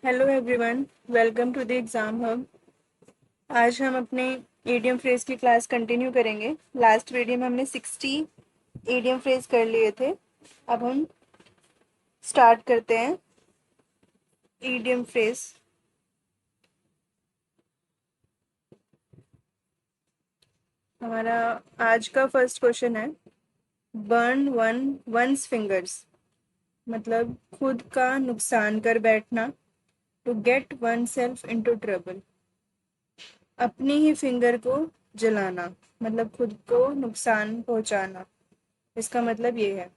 Hello everyone, welcome to the exam hub. आज हम अपने ईडियम फ्रेज की क्लास कंटिन्यू करेंगे। लास्ट वीडियो में हमने 60 ईडियम फ्रेज कर लिए थे। अब हम स्टार्ट करते हैं ईडियम फ्रेज। हमारा आज का फर्स्ट क्वेश्चन है, बर्न वंस फिंगर्स, मतलब खुद का नुकसान कर बैठना। To get oneself into trouble, अपनी ही फिंगर को जलाना, मतलब खुद को नुकसान पहुंचाना। इसका मतलब ये है,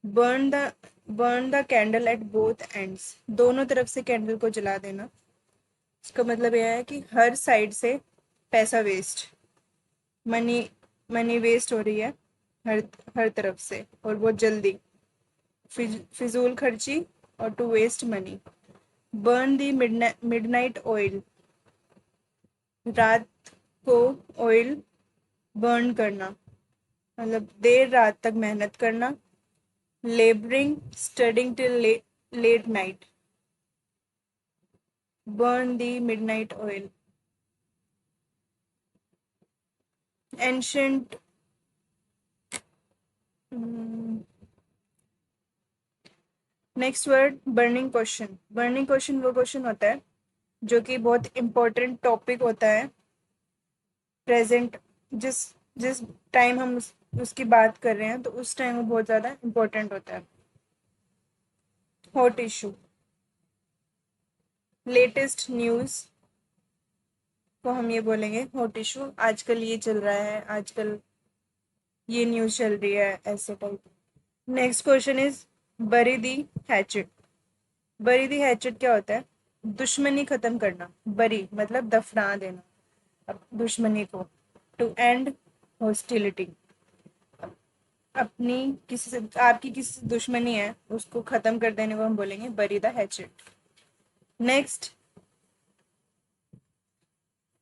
burn the burn the candle at both ends, दोनों तरफ से कैंडल को जला देना। इसका मतलब यह है कि हर साइड से पैसा वेस्ट, मनी मनी वेस्ट हो रही है हर हर तरफ से, और बहुत जल्दी। फिजूल खर्ची और to waste money. Burn the midnight oil, रात को ऑयल बर्न करना, मतलब देर रात तक मेहनत करना। Labouring studying till late night, burn the midnight oil. Ancient next word burning question. Burning question वो क्वेश्चन होता है जो कि बहुत इंपॉर्टेंट टॉपिक होता है प्रेजेंट, जिस जिस टाइम हम उसकी बात कर रहे हैं, तो उस टाइम वो बहुत ज़्यादा इंपॉर्टेंट होता है। हॉट इशू, लेटेस्ट न्यूज़ को हम ये बोलेंगे हॉट इशू। आजकल ये चल रहा है, आजकल ये न्यूज़ चल रही है, ऐसे टाइप। नेक्स्ट क्वेश्चन इज बरी दी हैचेट। बरी दी हैचेट क्या होता है? दुश्मनी खत्म करना। बरी मतलब दफना देना दुश्मनी को। टू एंड हॉस्टिलिटी, अपनी किसी से, आपकी किसी से दुश्मनी है, उसको खत्म कर देने को हम बोलेंगे बरी द हैचेट। नेक्स्ट,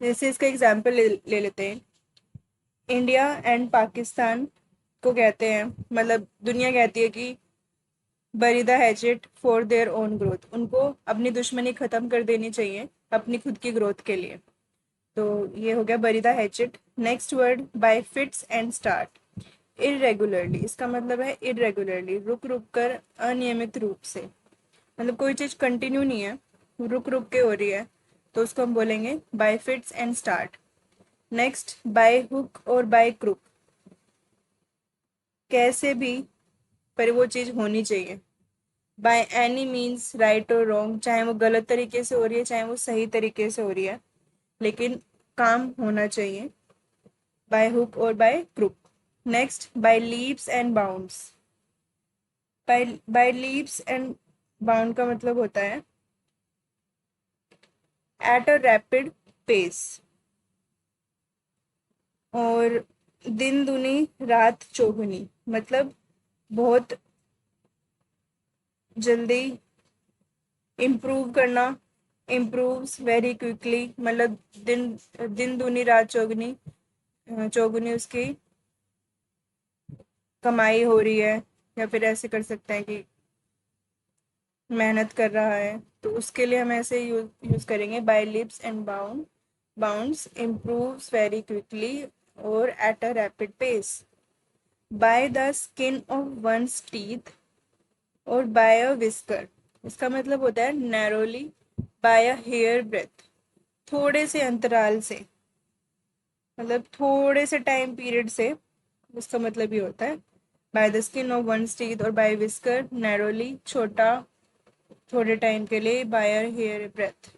जैसे इसका एग्जाम्पल ले लेते हैं। इंडिया एंड पाकिस्तान को कहते हैं, मतलब दुनिया कहती है कि बरी the hatchet for their own growth, उनको अपनी दुश्मनी खत्म कर देनी चाहिए अपनी खुद की ग्रोथ के लिए। तो ये हो गया बरी the hatchet. Next word by fits and start. Irregularly, इसका मतलब है इरेगुलरली, रुक रुक कर, अनियमित रूप से, मतलब कोई चीज कंटिन्यू नहीं है, रुक रुक के हो रही है, तो उसको हम बोलेंगे bye fits and start. Next bye hook और बाय क्रुक, कैसे भी, पर वो चीज होनी चाहिए। बाय एनी मीन्स, राइट और रॉन्ग, चाहे वो गलत तरीके से हो रही है चाहे वो सही तरीके से हो रही है, लेकिन काम होना चाहिए। बाय हुक और by crook. Next by leaps and bounds. By leaps and bound का मतलब होता है एट अ रैपिड पेस, और दिन दुनी रात चौगुनी, मतलब बहुत जल्दी इम्प्रूव करना। इम्प्रूव्स वेरी क्विकली, मतलब दिन दिन दूनी रात चौगुनी, चौगुनी उसकी कमाई हो रही है, या फिर ऐसे कर सकते हैं कि मेहनत कर रहा है, तो उसके लिए हम ऐसे यूज करेंगे by leaps and bounds improves very quickly और at a rapid pace. By the skin of one's teeth और बाय अ विस्कर, इसका मतलब होता है narrowly, by a hair breadth, थोड़े से अंतराल से, मतलब थोड़े से टाइम पीरियड से, उसका मतलब ये होता है। By the skin of one teeth और बाय विस्कर नैरोली, छोटा, थोड़े टाइम के लिए, by a hair breadth.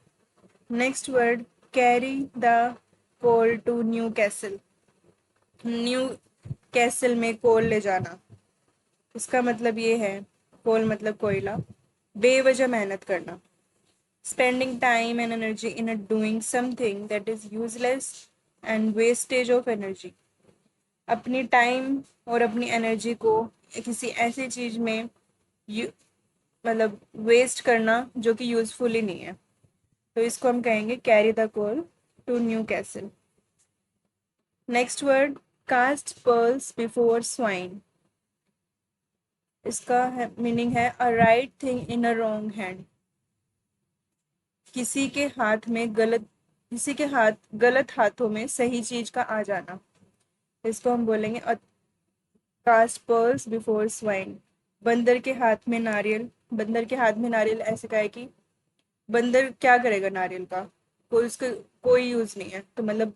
Next word carry the coal to Newcastle. Newcastle में कोल ले जाना, इसका मतलब ये है, कोल मतलब कोयला, बेवजह मेहनत करना। Spending time and energy in doing something that is useless and wastage of energy, अपनी टाइम और अपनी एनर्जी को किसी ऐसी चीज में मतलब वेस्ट करना जो कि यूजफुल ही नहीं है, तो इसको हम कहेंगे carry the coal to Newcastle. Next word cast pearls before swine. इसका मीनिंग है a right thing in a wrong hand, किसी के हाथ में गलत किसी के गलत हाथों में सही चीज का आ जाना, इसको हम बोलेंगे कास्ट पर्ल्स बिफोर स्वाइन। बंदर के हाथ में नारियल, बंदर के हाथ में नारियल ऐसे का है कि बंदर क्या करेगा नारियल का, कोई उसका कोई यूज नहीं है, तो मतलब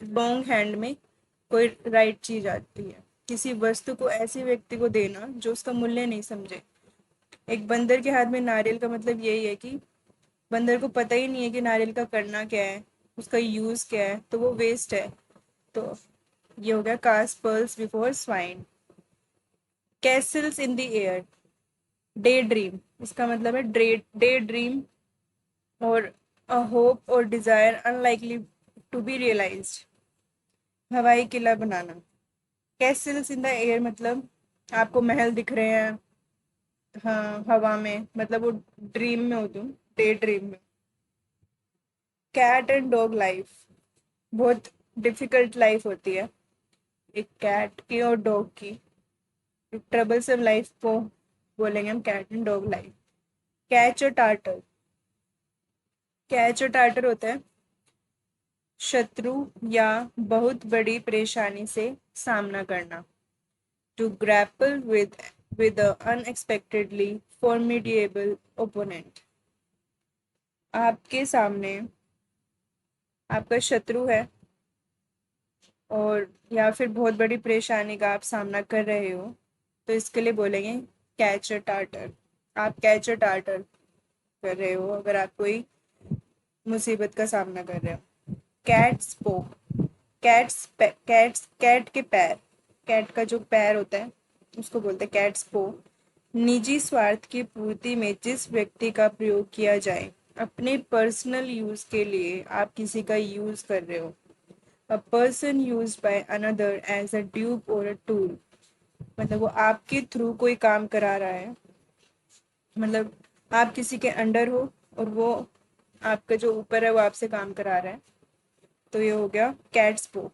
लॉन्ग हैंड में कोई राइट चीज आती है। किसी वस्तु को ऐसे व्यक्ति को देना जो उसका मूल्य नहीं समझे। एक बंदर के हाथ में नारियल का मतलब यही है कि बंदर को पता ही नहीं है कि नारियल का करना क्या है, उसका यूज क्या है, तो वो वेस्ट है। तो ये हो गया cast pearls before swine. Castles in the air, day dream, इसका मतलब है डे ड्रीम और अ होप और desire unlikely to be realised, हवाई किला बनाना। कैसल्स इन द एयर मतलब आपको महल दिख रहे हैं, हाँ हवा में, मतलब वो ड्रीम में हो तुम, डे ड्रीम में। कैट एंड डॉग लाइफ, बहुत डिफिकल्ट लाइफ होती है एक कैट की और डॉग की, ट्रबलसम लाइफ को बोलेंगे हम cat and dog life. Catch और टार्टर, कैच और टार्टर होता है शत्रु या बहुत बड़ी परेशानी से सामना करना, to grapple with unexpectedly formidable opponent. आपके सामने आपका शत्रु है और या फिर बहुत बड़ी परेशानी का आप सामना कर रहे हो, तो इसके लिए बोलेंगे कैच अ टार्टर। आप कैच अ टार्टर कर रहे हो अगर आप कोई मुसीबत का सामना कर रहे हो। कैट स्पोक, कैट के पैर, कैट का जो पैर होता है उसको बोलते हैं कैट स्पोक। निजी स्वार्थ की पूर्ति में जिस व्यक्ति का प्रयोग किया जाए, अपने पर्सनल यूज के लिए आप किसी का यूज कर रहे हो। A person use by another as a dupe और अ टूल, मतलब वो आपके थ्रू कोई काम करा रहा है, मतलब आप किसी के अंडर हो और वो आपका जो ऊपर है वो आपसे काम करा रहा है, तो ये हो गया cat spoke.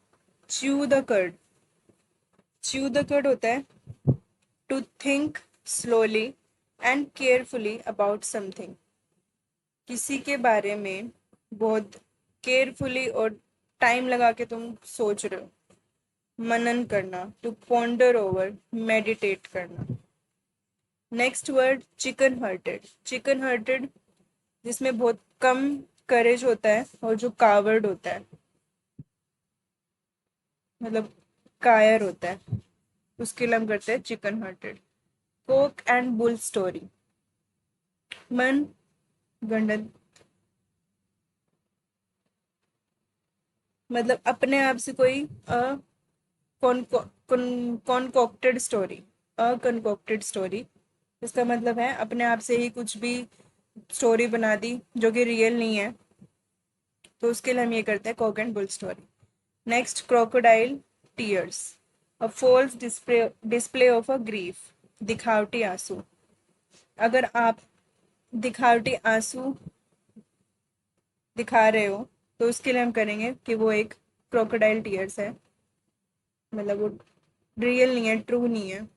Chew the curd, chew the curd होता है to think slowly and carefully about something, किसी के बारे में बहुत केयरफुली और टाइम लगा के तुम सोच रहे हो। मनन करना, टू पॉन्डर ओवर, मेडिटेट करना। Next word chicken hearted, chicken hearted जिसमें बहुत कम करेज होता है और जो कावर्ड होता है, मतलब कायर होता है, उसके लिए हम करते हैं chicken hearted. Coke and bull story, मन गंडन, मतलब अपने आप से कोई कॉन्कॉक्टेड स्टोरी, अनकॉन्कॉक्टेड स्टोरी, इसका मतलब है अपने आप से ही कुछ भी स्टोरी बना दी जो कि रियल नहीं है, तो उसके लिए हम ये करते हैं cock and bull story. Next crocodile tears, a false display of a grief, दिखावटी आंसू। अगर आप दिखावटी आंसू दिखा रहे हो तो उसके लिए हम करेंगे कि वो एक क्रोकोडाइल टीयर्स है, मतलब वो रियल नहीं है, ट्रू नहीं है,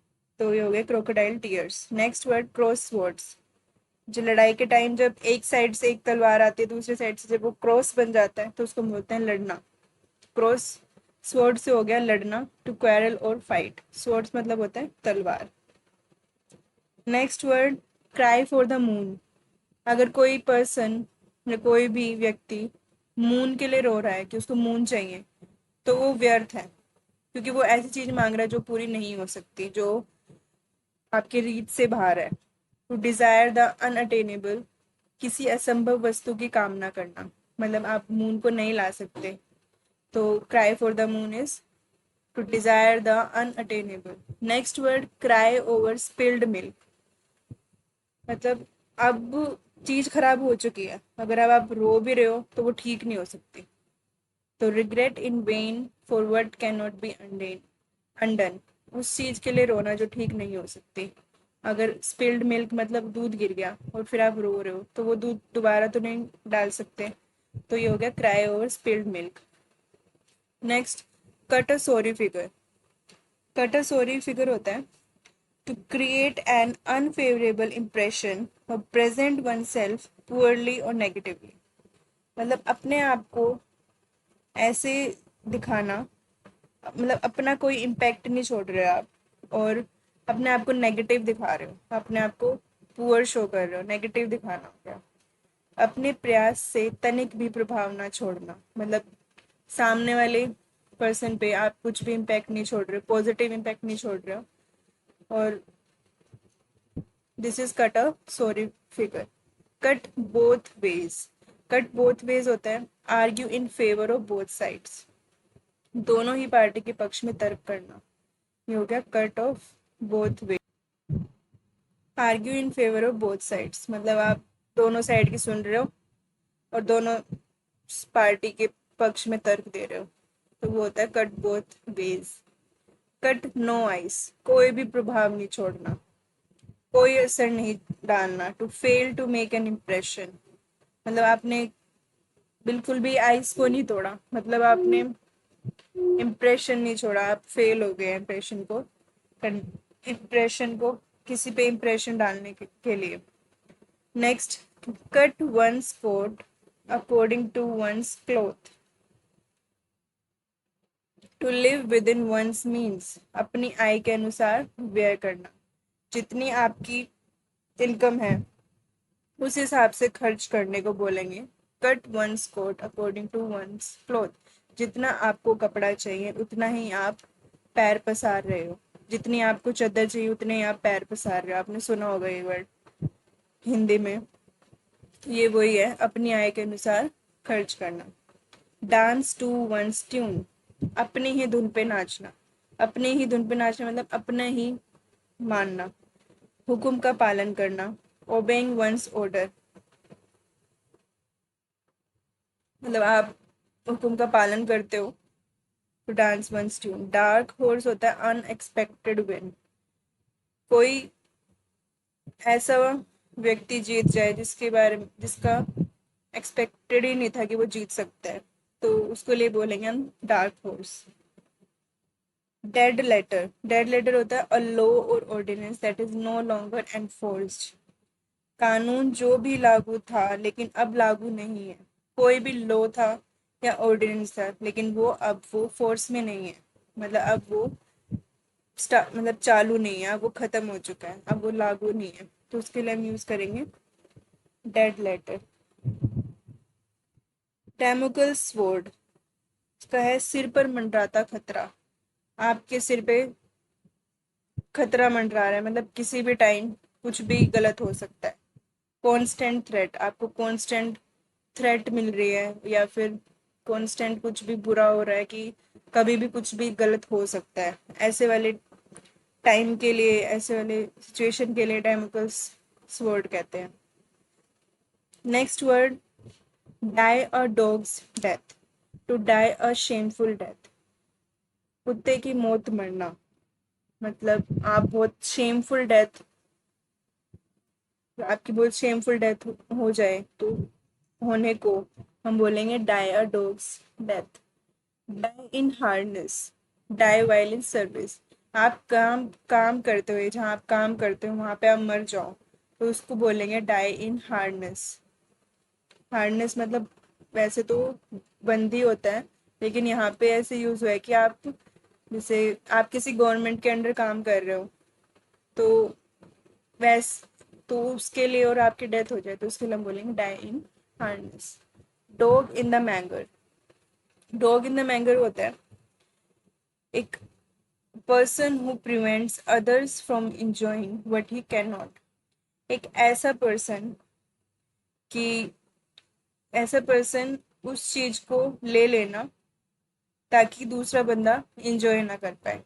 तो ये हो गए crocodile tears. Next word cross words, जो लड़ाई के टाइम जब एक साइड से एक तलवार आती है दूसरी साइड से जब वो क्रॉस बन जाता है तो उसको बोलते हैं लड़ना। क्रॉस स्वॉर्ड से हो गया लड़ना, टू क्वेरल और फाइट, स्वॉर्ड्स मतलब होता है तलवार। Next word cry for the moon, अगर कोई पर्सन या कोई भी व्यक्ति मून के लिए रो रहा है कि उसको मून चाहिए, तो वो व्यर्थ है, क्योंकि वो ऐसी चीज मांग रहा है जो पूरी नहीं हो सकती, जो आपके रीत से बाहर है। टू डिजायर द अनअटेनेबल, किसी असंभव वस्तु की कामना करना, मतलब आप मून को नहीं ला सकते, तो cry for the moon is to desire the unattainable. Next word cry over spilled milk, मतलब अब चीज खराब हो चुकी है, अगर अब आप रो भी रहे हो तो वो ठीक नहीं हो सकती, तो regret in vain for what can not be undone, उस चीज के लिए रोना जो ठीक नहीं हो सकती। अगर स्पिल्ड मिल्क मतलब दूध गिर गया और फिर आप रो रहे हो तो वो दूध दोबारा तो नहीं डाल सकते, तो ये हो गया cry over spilled milk. Next cut a sorry figure, cut a sorry figure होता है to create an unfavorable impression or present oneself poorly और नेगेटिवली। मतलब अपने आप को ऐसे दिखाना, मतलब अपना कोई इम्पैक्ट नहीं छोड़ रहे हो आप, और अपने आप को नेगेटिव दिखा रहे हो, अपने आप को पुअर शो कर रहे हो, नेगेटिव दिखाना हो गया। अपने प्रयास से तनिक भी प्रभाव ना छोड़ना, मतलब सामने वाले पर्सन पे आप कुछ भी इम्पैक्ट नहीं छोड़ रहे हो, पॉजिटिव इम्पैक्ट नहीं छोड़ रहे हो। और this is cut a sorry figure. Cut both ways. Cut both veg होता है argue in favour of both sides, दोनों ही पार्टी के पक्ष में तर्क करना, ये हो गया cut off both way. Argue in favour of both sides, मतलब आप दोनों साइड की सुन रहे हो और दोनों पार्टी के पक्ष में तर्क दे रहे हो, तो वो होता है cut both ways. Cut no ice, कोई भी प्रभाव नहीं छोड़ना, कोई असर नहीं डालना। To fail to make an impression, मतलब आपने बिल्कुल भी आइस को नहीं तोड़ा, मतलब आपने इम्प्रेशन नहीं छोड़ा, आप फेल हो गए इम्प्रेशन को किसी पे इम्प्रेशन डालने के लिए। Next, cut one's coat according to one's cloth. To live within one's means, अपनी आय के अनुसार व्यय करना, जितनी आपकी इनकम है उस हिसाब से खर्च करने को बोलेंगे। Cut one's coat according to one's cloth, जितना आपको कपड़ा चाहिए उतना ही आप पैर पसार रहे हो, जितनी आपको चादर चाहिए उतने ही आप पैर पसार रहे हो। आपने सुना होगा ये वर्ड हिंदी में, ये वही है अपनी आय के अनुसार खर्च करना। डांस टू वंस ट्यून, अपनी ही धुन पे नाचना, अपनी ही धुन पे नाचना मतलब अपना ही मानना। हुक्म का पालन करना, ओबेइंग वंस ऑर्डर, मतलब आप हुक्म का पालन करते हो। To dance one's tune. Dark horse होता है अनएक्सपेक्टेड विन, कोई ऐसा व्यक्ति जीत जाए जिसके बारे में जिसका एक्सपेक्टेड ही नहीं था कि वो जीत सकता है, तो उसको लिए बोलेंगे हम dark horse. Dead letter, dead letter होता है अ लॉ और ordinance that is no longer enforced, कानून जो भी लागू था लेकिन अब लागू नहीं है। कोई भी लॉ था या ऑर्डिनेंस था लेकिन वो फोर्स में नहीं है, मतलब अब वो मतलब चालू नहीं है, अब वो खत्म हो चुका है, अब वो लागू नहीं है, तो उसके लिए हम यूज करेंगे डेड लेटर। डेमोकल स्वॉर्ड, इसका है सिर पर मंडराता खतरा, आपके सिर पे खतरा मंडरा रहा है, मतलब किसी भी टाइम कुछ भी गलत हो सकता है। कॉन्स्टेंट थ्रेट, आपको कॉन्स्टेंट थ्रेट मिल रही है या फिर कॉन्स्टेंट कुछ भी बुरा हो रहा है कि कभी भी कुछ भी गलत हो सकता है, ऐसे वाले टाइम के लिए, ऐसे वाले सिचुएशन के लिए डेमोकल्स स्वॉर्ड कहते हैं। Next word, die a dog's death. To die a shameful death, कुत्ते की मौत मरना, मतलब आप बहुत शेमफुल डेथ, आपकी बहुत शेमफुल डेथ हो जाए तो होने को हम बोलेंगे die a dog's death. Die in harness, die while in service, आप काम काम करते हुए, जहाँ आप काम करते हो वहां पे आप मर जाओ तो उसको बोलेंगे डाई इन हार्डनेस। हार्डनेस मतलब वैसे तो बंदी होता है, लेकिन यहाँ पे ऐसे यूज हुआ है कि आप जैसे आप किसी गवर्नमेंट के अंडर काम कर रहे हो तो वैस तो उसके लिए और आपकी डेथ हो जाए तो उसके लिए हम बोलेंगे die in harness. Dog in the manger, dog in the manger होता है एक person who prevents others from enjoying what he can not, एक ऐसा पर्सन कि ऐसा पर्सन उस चीज को ले लेना ताकि दूसरा बंदा इंजॉय ना कर पाए,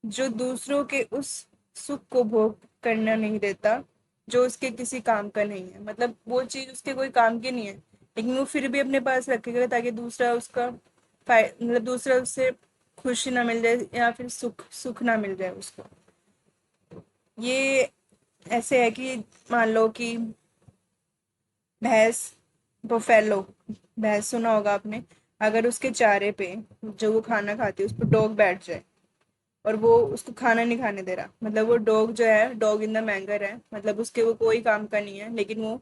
जो दूसरों के उस सुख को भोग करना नहीं देता जो उसके किसी काम का नहीं है, मतलब वो चीज उसके कोई काम की नहीं है लेकिन वो फिर भी अपने पास रखेगा ताकि दूसरा उसका मतलब दूसरा उससे खुशी ना मिल जाए या फिर सुख सुख ना मिल जाए उसको। ये ऐसे है कि मान लो कि भैंस, बफेलो, भैंस सुना होगा आपने, अगर उसके चारे पे जो वो खाना खाती है उस पर डॉग बैठ जाए और वो उसको खाना नहीं खाने दे रहा, मतलब वो डॉग जो है डॉग इन द मैंगर है, मतलब उसके वो कोई काम का नहीं है लेकिन वो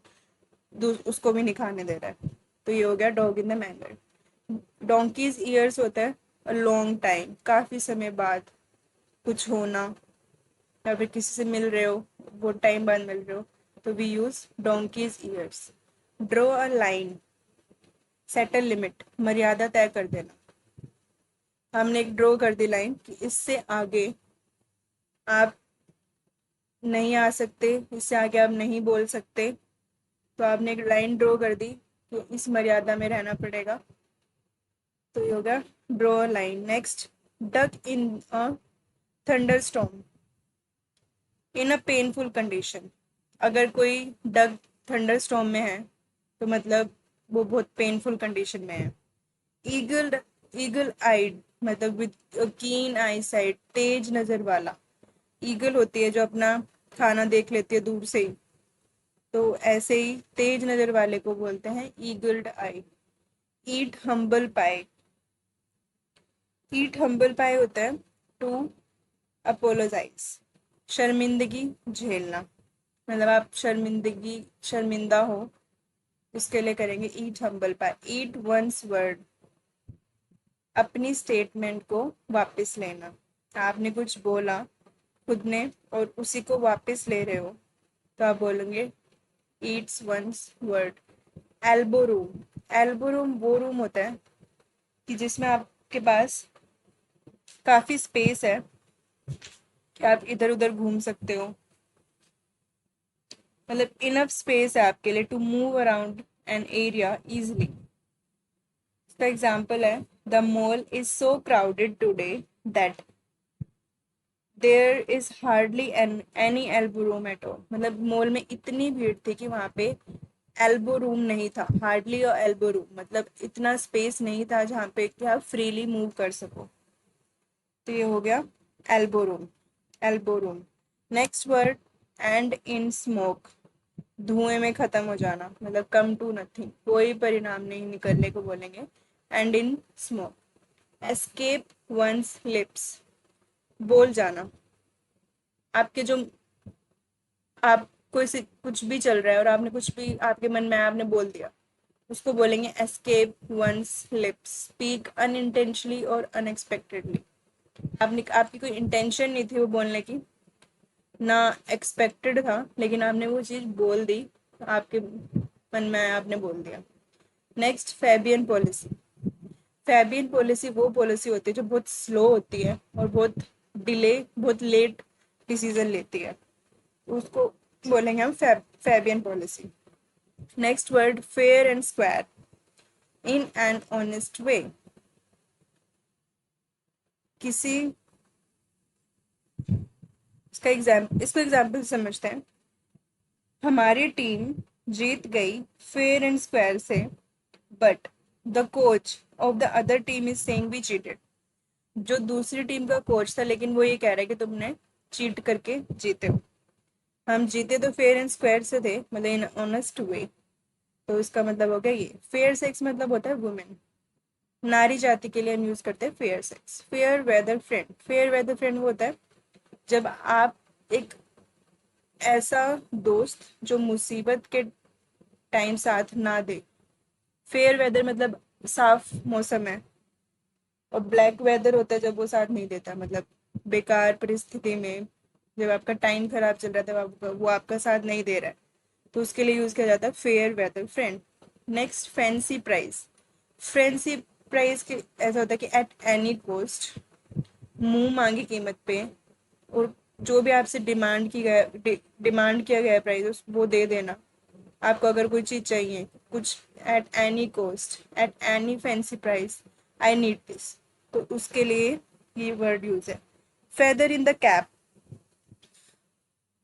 उसको भी नहीं खाने दे रहा है। तो ये हो गया dog in the manner. Donkey's years होता है अ लॉन्ग टाइम, काफी समय बाद कुछ होना, या फिर किसी से मिल रहे हो, बहुत टाइम बाद मिल रहे हो, तो we use donkey's years. Draw a line, set a limit, मर्यादा तय कर देना। हमने एक ड्रॉ कर दी लाइन कि इससे आगे आप नहीं आ सकते, इससे आगे आप नहीं बोल सकते, तो आपने एक लाइन ड्रॉ कर दी तो इस मर्यादा में रहना पड़ेगा। तो ये होगा draw line. Next, duck in a thunder storm in a painful condition. अगर कोई डक थंडर स्टॉर्म में है तो मतलब वो बहुत पेनफुल कंडीशन में है। ईगल, ईगल आइड मतलब विद कीन आई साइट, तेज नजर वाला। ईगल होती है जो अपना खाना देख लेती है दूर से ही, तो ऐसे ही तेज नजर वाले को बोलते हैं ईगल्ड आई। ईट हम्बल पाई, ईट हम्बल पाई होता है टू अपोलोजाइज, शर्मिंदगी झेलना, मतलब आप शर्मिंदा हो, उसके लिए करेंगे ईट हम्बल पाई। ईट वंस वर्ड, अपनी स्टेटमेंट को वापस लेना। आपने कुछ बोला खुद ने और उसी को वापस ले रहे हो, तो आप बोलेंगे eats one's word. Elbow room, elbow room वो रूम होता है कि जिसमें आपके पास काफी स्पेस है कि आप इधर उधर घूम सकते हो, मतलब इनफ स्पेस है आपके लिए to move around an area easily. इसका एग्जाम्पल है the mall is so crowded today that there is hardly any elbow room at all, मतलब मॉल में इतनी भीड़ थी कि वहां पे एल्बो रूम नहीं था। हार्डली और एल्बो रूम मतलब इतना स्पेस नहीं था जहाँ पे कि आप फ्रीली मूव कर सको। तो ये हो गया elbow room, elbow room. Next word, and in smoke, धुएं में खत्म हो जाना, मतलब कम टू नथिंग, कोई परिणाम नहीं निकलने को बोलेंगे end in smoke. Escape one's lips, बोल जाना। आपके जो आप कोई से कुछ भी चल रहा है और आपने कुछ भी आपके मन में आपने बोल दिया, उसको बोलेंगे escape one's lips. Speak unintentionally और अनएक्सपेक्टेडली, आपने आपकी कोई इंटेंशन नहीं थी वो बोलने की, ना एक्सपेक्टेड था, लेकिन आपने वो चीज बोल दी, आपके मन में आया आपने बोल दिया। Next, Fabian policy. Fabian policy वो पॉलिसी होती है जो बहुत स्लो होती है और बहुत लेट डिसीजन लेती है, उसको बोलेंगे हम Fabian policy. Next word, fair and square, in an honest way. किसी इसको एग्जाम्पल समझते हैं। हमारी टीम जीत गई फेयर एंड स्क्वायर से, but the coach of the other team is saying we cheated. जो दूसरी टीम का कोच था लेकिन वो ये कह रहा है कि तुमने चीट करके जीते हो। हम जीते तो फेयर एंड स्क्वायर से थे, मतलब इन ऑनेस्ट वे, तो इसका मतलब हो गया ये। फेयर सेक्स मतलब होता है वुमेन, नारी जाति के लिए हम यूज करते हैं fair sex. Fair weather friend, fair weather friend वो होता है जब आप एक ऐसा दोस्त जो मुसीबत के टाइम साथ ना दे। फेयर वेदर मतलब साफ मौसम है, और ब्लैक वेदर होता है जब वो साथ नहीं देता, मतलब बेकार परिस्थिति में जब आपका टाइम खराब चल रहा था वो आपका साथ नहीं दे रहा है, तो उसके लिए यूज किया जाता है fair weather friend. Next, fancy price. Fancy price के ऐसा होता है कि एट एनी कॉस्ट, मुंह मांगी कीमत पे, और जो भी आपसे डिमांड किया गया प्राइस वो दे देना। आपको अगर कोई चीज चाहिए कुछ, at any cost, at any fancy price, I need this, तो उसके लिए ये वर्ड यूज है। फेदर इन द कैप,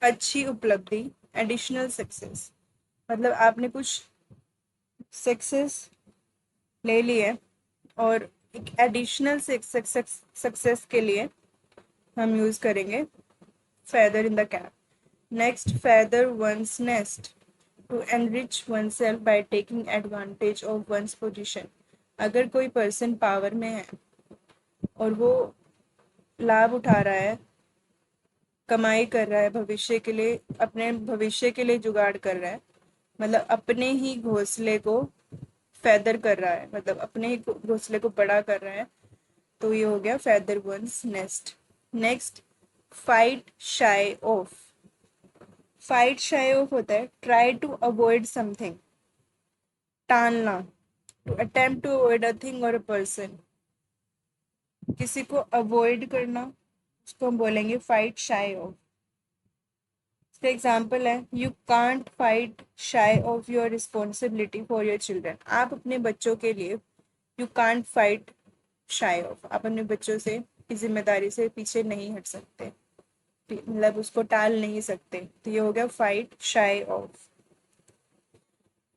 अच्छी उपलब्धि, एडिशनल सक्सेस, मतलब आपने कुछ सक्सेस ले ली है और एक एडिशनल सक्सेस के लिए हम यूज करेंगे feather in the cap. Next, feather one's nest, to enrich oneself by taking advantage of one's position. अगर कोई पर्सन पावर में है और वो लाभ उठा रहा है, कमाई कर रहा है, भविष्य के लिए अपने भविष्य के लिए जुगाड़ कर रहा है, मतलब अपने ही घोंसले को फैदर कर रहा है, मतलब अपने ही घोंसले को बड़ा कर रहा है, तो ये हो गया feather one's nest. Next, fight shy of. Fight shy of होता है ट्राई टू अवॉइड समथिंग, टालना, to attempt to avoid a thing और अ पर्सन, किसी को अवॉइड करना, उसको हम बोलेंगे फाइट शाई ऑफ. इसका एग्जाम्पल है you can't fight shy of your responsibility for your children. आप अपने बच्चों के लिए you can't fight shy of, आप अपने बच्चों से की जिम्मेदारी से पीछे नहीं हट सकते, मतलब उसको टाल नहीं सकते. तो ये हो गया fight shy of.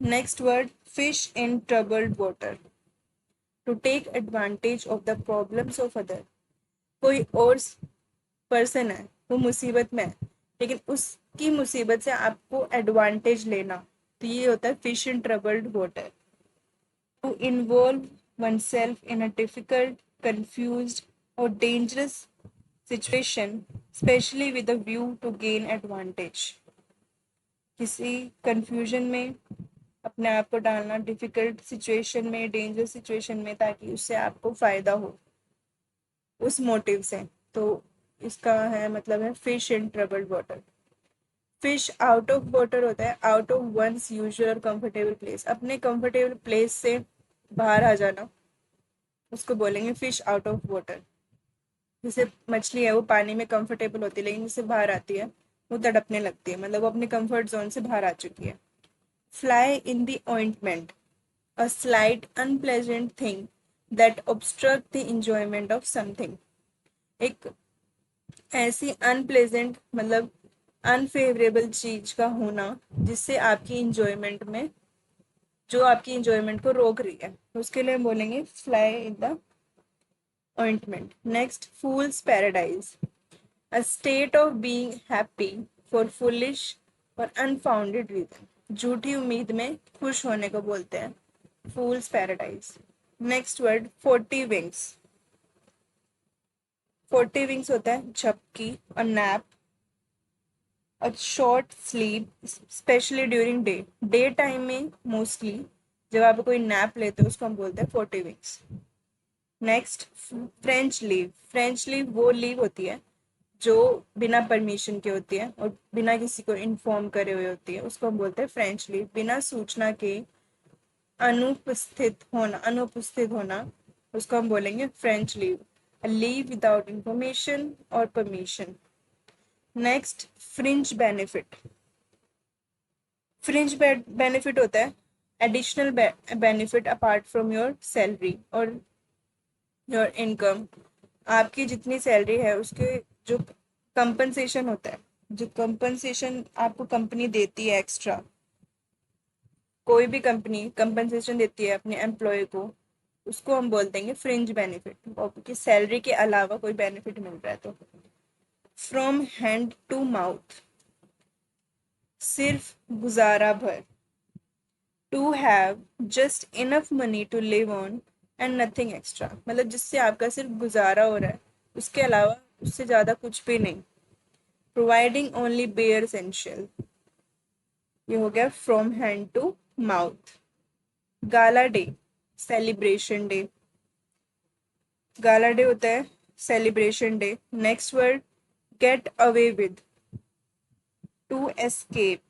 Next word, fish in troubled water, to take advantage of the problems of other. कोई और पर्सन है, वो मुसीबत में है, लेकिन उसकी मुसीबत से आपको एडवांटेज लेना, तो ये होता है fish in troubled water. To involve oneself in a difficult, confused or dangerous situation, especially with a view to gain advantage. किसी confusion में अपने आप को डालना, डिफिकल्ट सिचुएशन में, डेंजरस सिचुएशन में, ताकि उससे आपको फायदा हो उस मोटिव से. तो इसका है मतलब है fish in troubled water. Fish out of water होता है आउट ऑफ वंस यूजुअल और कंफर्टेबल प्लेस, अपने कंफर्टेबल प्लेस से बाहर आ जाना, उसको बोलेंगे फिश आउट ऑफ वाटर. जैसे मछली है, वो पानी में कंफर्टेबल होती है, लेकिन जैसे बाहर आती है वो तड़पने लगती है, मतलब वो अपने कंफर्ट जोन से बाहर आ चुकी है. Fly in the ointment, a slight unpleasant thing that obstruct the enjoyment of something. एक ऐसी अनप्लेजेंट मतलब अनफेवरेबल चीज का होना जिससे आपकी इंजॉयमेंट में, जो आपकी इंजॉयमेंट को रोक रही है, तो उसके लिए हम बोलेंगे fly in the ointment. Next, fool's paradise, a state of being happy for foolish और अनफाउंडेड रीजन. झूठी उम्मीद में खुश होने को बोलते हैं fool's paradise. Next word, 40 winks. 40 winks होता है झपकी और nap, a short sleep especially during day. Day time में मोस्टली जब आप कोई नैप लेते हो उसको हम बोलते हैं 40 wings. Next, French leave. French leave वो लीव होती है जो बिना परमिशन के होती है और बिना किसी को इन्फॉर्म करे हुए होती है, उसको हम बोलते हैं फ्रेंच लीव. बिना सूचना के अनुपस्थित होना, उसको हम बोलेंगे French leave. Leave without information और permission. Next, fringe benefit. Fringe benefit होता है additional benefit apart from your salary और योर इनकम. आपकी जितनी सैलरी है उसके जो कंपनसेशन होता है, जो कंपनसेशन आपको कंपनी देती है एक्स्ट्रा, कोई भी कंपनी कंपनसेशन देती है अपने एम्प्लॉय को, उसको हम बोल देंगे फ्रिंज बेनिफिट, क्योंकि सैलरी के अलावा कोई बेनिफिट मिल रहा है. तो फ्रॉम हैंड टू माउथ, सिर्फ गुजारा भर. To have just enough money to live on and nothing extra, मतलब जिससे आपका सिर्फ गुजारा हो रहा है, उसके अलावा उससे ज़्यादा कुछ भी नहीं. Providing only bare essential. ये हो गया from hand to mouth. Gala day, celebration day. Gala day होता है celebration day. Next word, get away with, to escape.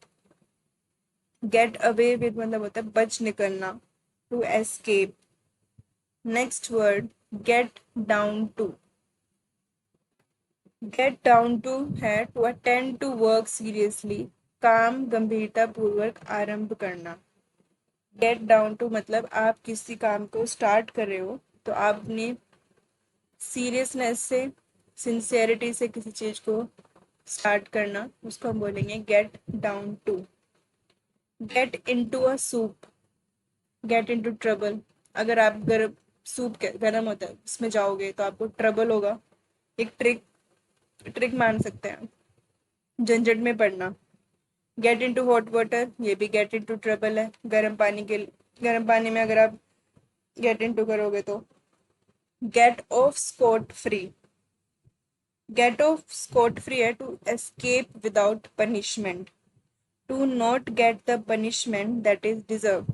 Get away with मतलब होता है बच निकलना, to escape. Next word, get down to. Get down to है to attend to work seriously, काम गंभीरता पूर्वक आरंभ करना. गेट डाउन टू मतलब आप किसी काम को स्टार्ट कर रहे हो, तो आप अपनी सीरियसनेस से, सिंसियरिटी से किसी चीज को स्टार्ट करना, उसको हम बोलेंगे get down to. Get into a soup, get into trouble. अगर आप गर्म सूप गर्म होता है उसमें जाओगे तो आपको ट्रबल होगा. एक ट्रिक ट्रिक मान सकते हैं, झंझट में पड़ना. गेट इनटू हॉट वाटर, ये भी गेट इनटू ट्रबल है. गर्म पानी में अगर आप गेट इनटू करोगे तो. Get off scot free. Get off scot free है to escape without punishment, to not get the punishment that is deserve.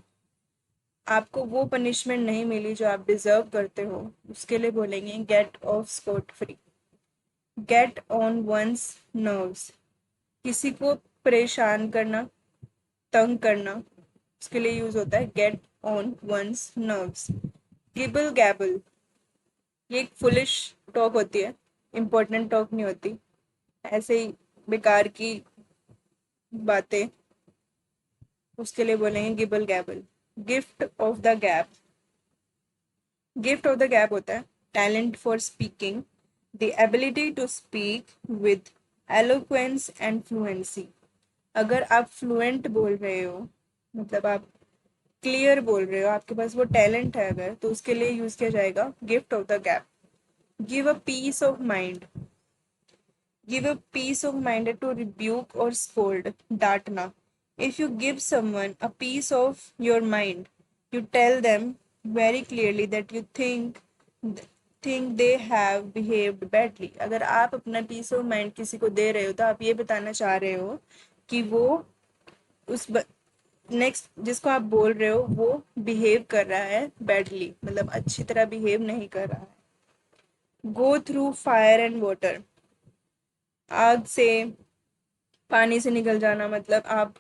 आपको वो पनिशमेंट नहीं मिली जो आप डिजर्व करते हो, उसके लिए बोलेंगे get off scot free. Get on one's nerves, किसी को परेशान करना, तंग करना, उसके लिए यूज होता है गेट ऑन वंस नर्व्स। गिबल गैबल, ये एक फुलिश टॉक होती है, इंपॉर्टेंट टॉक नहीं होती, ऐसे ही बेकार की बातें, उसके लिए बोलेंगे gibble gabble. Gift of the gab, gift of the gab होता है talent for speaking, the ability to speak with eloquence and fluency. अगर आप फ्लुएंट बोल रहे हो, मतलब आप क्लियर बोल रहे हो, आपके पास वो टैलेंट है अगर, तो उसके लिए यूज किया जाएगा gift of the gab. Give a piece of mind, give a piece of mind to rebuke और स्कोल्ड, डांटना। If you give someone a piece of your mind, you tell them very clearly that you think they have behaved badly। अगर आप अपना piece of mind किसी को दे रहे हो, तो आप ये बताना चाह रहे हो कि वो उस नेक्स्ट जिसको आप बोल रहे हो वो बिहेव कर रहा है बैडली, मतलब अच्छी तरह बिहेव नहीं कर रहा है। Go through fire and water, आग से पानी से निकल जाना, मतलब आप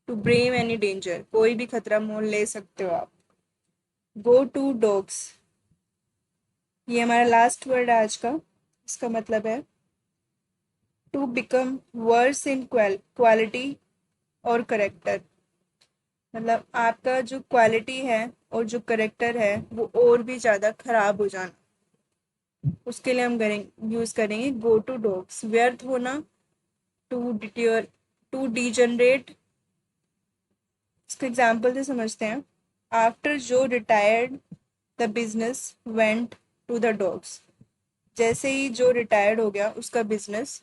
टू ब्रेव एनी डेंजर, कोई भी खतरा मोल ले सकते हो आप। गो टू डॉग्स, ये हमारा लास्ट वर्ड है आज का, इसका मतलब है to become worse in quality और करेक्टर, मतलब आपका जो क्वालिटी है और जो करेक्टर है वो और भी ज़्यादा खराब हो जाना, उसके लिए हम करेंगे यूज़ करेंगे गो टू डॉग्स। व्यर्थ होना, टू डिटियर, टू डिजनरेट, इसको एग्जाम्पल से समझते हैं। After Joe retired the business went to the dogs, जैसे ही जो रिटायर्ड हो गया उसका business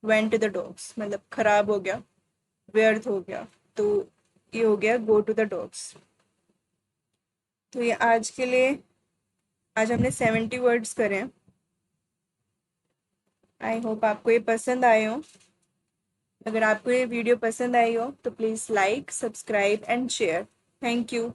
went to the dogs, मतलब खराब हो गया, व्यर्थ हो गया, तो ये हो गया गो टू द डॉग्स। तो ये आज के लिए, आज हमने 70 वर्ड्स करे हैं। आई होप आपको ये पसंद आए हो। अगर आपको ये वीडियो पसंद आई हो तो please like, subscribe and share. Thank you.